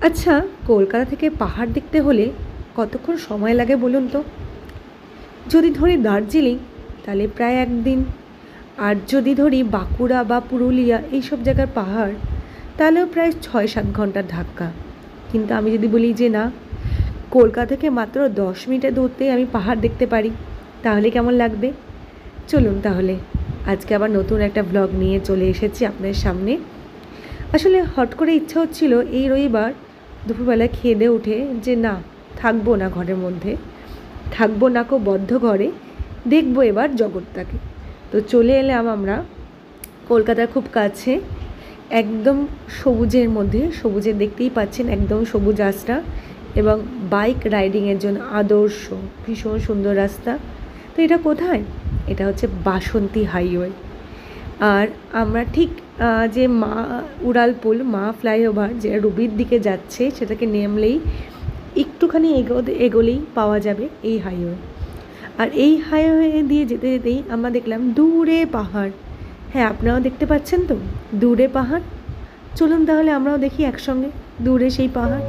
আচ্ছা, কলকাতা থেকে পাহাড় দেখতে হলে কতক্ষণ সময় লাগে বলুন তো? যদি ধরি দার্জিলিং তাহলে প্রায় একদিন, আর যদি ধরি বাঁকুড়া বা পুরুলিয়া এইসব জায়গার পাহাড় তাহলেও প্রায় 6-7 ঘন্টার ধাক্কা। কিন্তু আমি যদি বলি যে না, কলকাতা থেকে মাত্র 10 মিনিটে দূরত্বে আমি পাহাড় দেখতে পারি, তাহলে কেমন লাগবে? চলুন তাহলে আজকে আবার নতুন একটা ব্লগ নিয়ে চলে এসেছি আপনাদের সামনে। আসলে হট করে ইচ্ছা হচ্ছিল এই রবিবার দুপুরবেলা খেয়ে দিয়ে উঠে যে না, থাকবো না ঘরের মধ্যে, থাকবো না কো বদ্ধ ঘরে, দেখবো এবার জগৎটাকে। তো চলে এলাম আমরা কলকাতার খুব কাছে, একদম সবুজের মধ্যে, সবুজের দেখতেই পাচ্ছেন একদম সবুজ রাস্তা এবং বাইক রাইডিংয়ের জন্য আদর্শ ভীষণ সুন্দর রাস্তা। তো এটা কোথায়? এটা হচ্ছে বাসন্তী হাইওয়ে। আর আমরা ঠিক যে মা উড়ালপুল মা ফ্লাইওভার যে রুবির দিকে যাচ্ছে সেটাকে নেমলেই একটুখানি এগোলেই পাওয়া যাবে এই হাইওয়ে। আর এই হাইওয়ে দিয়ে যেতে যেতেই আমরা দেখলাম দূরে পাহাড়। হ্যাঁ, আপনারাও দেখতে পাচ্ছেন তো দূরে পাহাড়। চলুন তাহলে আমরাও দেখি একসঙ্গে দূরে সেই পাহাড়।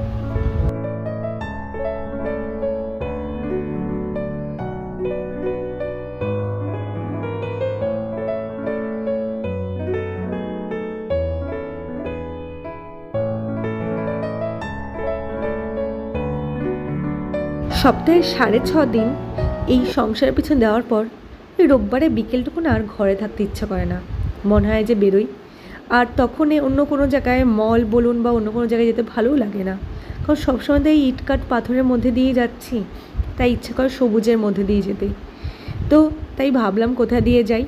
সপ্তাহে 6.5 দিন এই সংসারের পিছনে দেওয়ার পর ওই রোববারে বিকেলটুকু না আর ঘরে থাকতে ইচ্ছা করে না, মনে হয় যে বেরোই। আর তখন অন্য কোনো জায়গায় মল বলুন বা অন্য কোনো জায়গায় যেতে ভালোও লাগে না, কারণ সবসময় তো এই ইটকাট পাথরের মধ্যে দিয়ে যাচ্ছি, তাই ইচ্ছা করে সবুজের মধ্যে দিয়ে যেতে। তো তাই ভাবলাম কোথা দিয়ে যাই,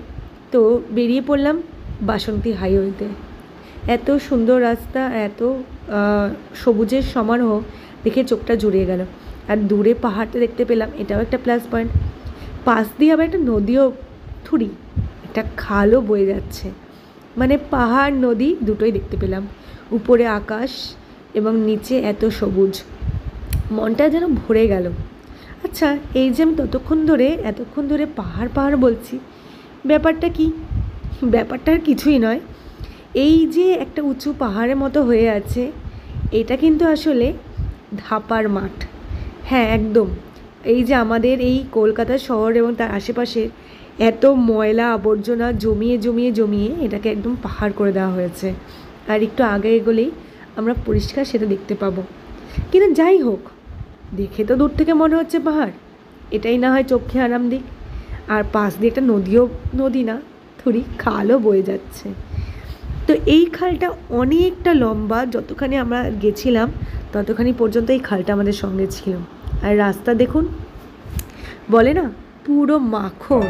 তো বেরিয়ে পড়লাম বাসন্তী হাইওয়েতে। এত সুন্দর রাস্তা, এত সবুজের সমারোহ দেখে চোখটা জুড়িয়ে গেল। আর দূরে পাহাড়টা দেখতে পেলাম, এটাও একটা প্লাস পয়েন্ট। পাশ দিয়ে আবার একটা নদীও, থুড়ি একটা খালও বয়ে যাচ্ছে, মানে পাহাড় নদী দুটোই দেখতে পেলাম। উপরে আকাশ এবং নিচে এত সবুজ, মনটা যেন ভরে গেল। আচ্ছা, এই যে আমি এতক্ষণ ধরে পাহাড় পাহাড় বলছি, ব্যাপারটা কি? ব্যাপারটা আর কিছুই নয়, এই যে একটা উঁচু পাহাড়ের মতো হয়ে আছে, এটা কিন্তু আসলে ধাপার মাঠ। হ্যাঁ, একদম। এই যে আমাদের এই কলকাতা শহর এবং তার আশেপাশে এত ময়লা আবর্জনা জমিয়ে জমিয়ে জমিয়ে এটাকে একদম পাহাড় করে দেওয়া হয়েছে। আর একটু আগে এগোলেই আমরা পরিষ্কার সেটা দেখতে পাবো। কিন্তু যাই হোক, দেখে তো দূর থেকে মনে হচ্ছে পাহাড়, এটাই না হয় চোখে আরাম দিক। আর পাশ দিয়ে একটা নদী না, থুড়ি খালও বয়ে যাচ্ছে। তো এই খালটা অনেকটা লম্বা, যতখানি আমরা গেছিলাম ততখানি পর্যন্ত এই খালটা আমাদের সঙ্গে ছিল। আর রাস্তা দেখুন, বলে না পুরো মাখন।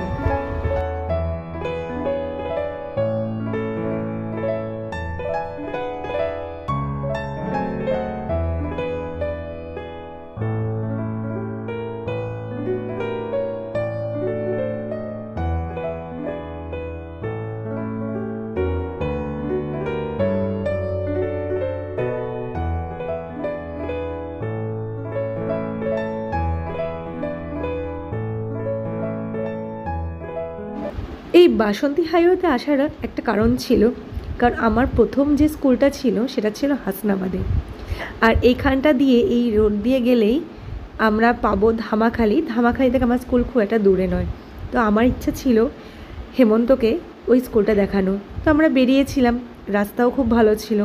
এই বাসন্তী হাইওয়েতে আসার একটা কারণ ছিল, কারণ আমার প্রথম যে স্কুলটা ছিল সেটা ছিল হাসনাবাদে। আর এইখানটা দিয়ে এই রোড দিয়ে গেলেই আমরা পাবো ধামাখালি। ধামাখালি থেকে আমার স্কুল খুব একটা দূরে নয়। তো আমার ইচ্ছা ছিল হেমন্তকে ওই স্কুলটা দেখানো। তো আমরা বেরিয়েছিলাম, রাস্তাও খুব ভালো ছিল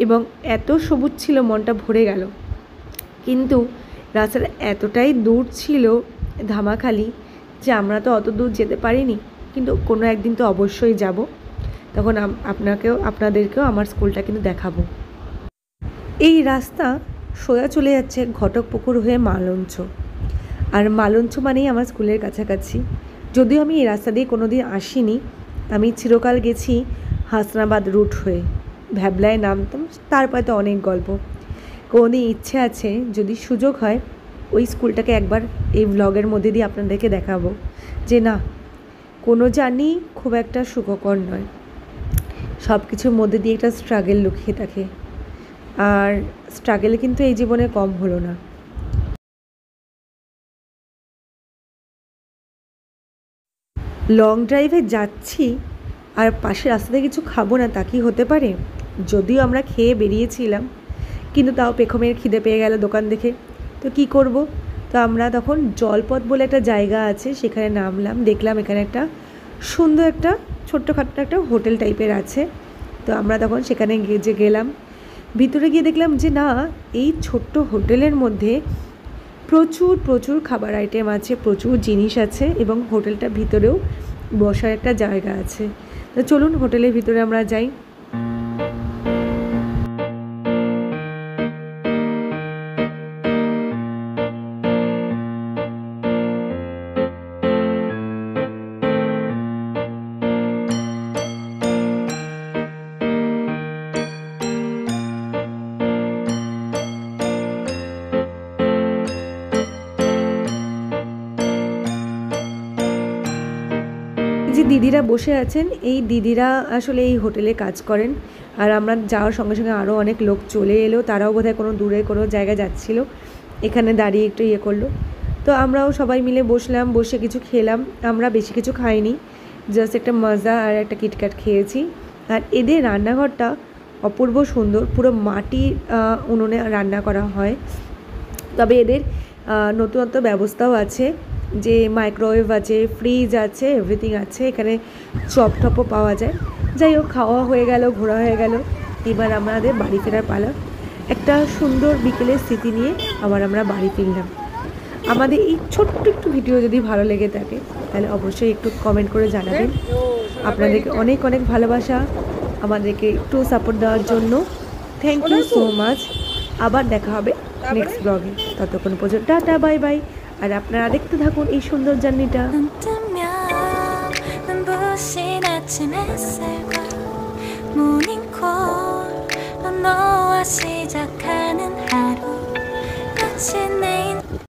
এবং এত সবুজ ছিল, মনটা ভরে গেল। কিন্তু রাস্তাটা এতটাই দূর ছিল ধামাখালি যে আমরা তো অত দূর যেতে পারিনি। কিন্তু কোনো একদিন তো অবশ্যই যাব, তখন আপনাদেরকেও আমার স্কুলটা কিন্তু দেখাবো। এই রাস্তা সোজা চলে যাচ্ছে ঘটকপুকুর হয়ে মালঞ্চ। আর মালঞ্চ মানেই আমার স্কুলের কাছাকাছি। যদিও আমি এই রাস্তা দিয়ে কোনো দিন আসিনি, আমি চিরকাল গেছি হাসনাবাদ রুট হয়ে, ভ্যাবলায় নামতাম, তারপরে তো অনেক গল্প। কোনোদিন ইচ্ছে আছে যদি সুযোগ হয় ওই স্কুলটাকে একবার এই ব্লগের মধ্যে দিয়ে আপনাদেরকে দেখাবো, যে না, কোনো জার্নি খুব একটা সুখকর নয়, সব কিছুর মধ্যে দিয়ে একটা স্ট্রাগল লুকিয়ে থাকে। আর স্ট্রাগল কিন্তু এই জীবনে কম হলো না। লং ড্রাইভে যাচ্ছি আর পাশে রাস্তাতে কিছু খাবো না, তা কি হতে পারে? যদিও আমরা খেয়ে বেরিয়েছিলাম, কিন্তু তাও পেখমের খিদে পেয়ে গেল দোকান দেখে। তো কি করব, তো আমরা তখন জলপথ বলে একটা জায়গা আছে সেখানে নামলাম। দেখলাম এখানে একটা সুন্দর একটা ছোট্টখাট্টো একটা হোটেল টাইপের আছে। তো আমরা তখন সেখানে গেলাম। ভিতরে গিয়ে দেখলাম যে না, এই ছোট্ট হোটেলের মধ্যে প্রচুর প্রচুর খাবার আইটেম আছে, প্রচুর জিনিস আছে এবং হোটেলটার ভিতরেও বসার একটা জায়গা আছে। তো চলুন হোটেলের ভিতরে আমরা যাই। যে দিদিরা বসে আছেন, এই দিদিরা আসলে এই হোটেলে কাজ করেন। আর আমরা যাওয়ার সঙ্গে সঙ্গে আরও অনেক লোক চলে এলো, তারাও বোধহয় কোনো দূরে কোনো জায়গায় যাচ্ছিলো, এখানে দাঁড়িয়ে একটু ইয়ে করলো। তো আমরাও সবাই মিলে বসলাম, বসে কিছু খেলাম। আমরা বেশি কিছু খাইনি, জাস্ট একটা মাজা আর একটা কিটক্যাট খেয়েছি। আর এদের রান্নাঘরটা অপূর্ব সুন্দর, পুরো মাটির উনুনে রান্না করা হয়। তবে এদের নতুনত্ব ব্যবস্থাও আছে, যে মাইক্রোওয়েভ আছে, ফ্রিজ আছে, এভরিথিং আছে, এখানে চপ টপও পাওয়া যায়। যাই হোক, খাওয়া হয়ে গেল, ঘোরা হয়ে গেল, এবার আমাদের বাড়ি ফেরার পালা। একটা সুন্দর বিকেলের স্মৃতি নিয়ে আবার আমরা বাড়ি ফিরলাম। আমাদের এই ছোট্ট একটু ভিডিও যদি ভালো লেগে থাকে তাহলে অবশ্যই একটু কমেন্ট করে জানাবেন। আপনাদেরকে অনেক অনেক ভালোবাসা, আমাদেরকে একটু সাপোর্ট দেওয়ার জন্য থ্যাংক ইউ সো মাচ। আবার দেখা হবে নেক্সট ব্লগে, ততক্ষণ পর্যন্ত টাটা, বাই বাই। আর আপনারা দেখতে থাকুন এই সুন্দর জার্নিটা।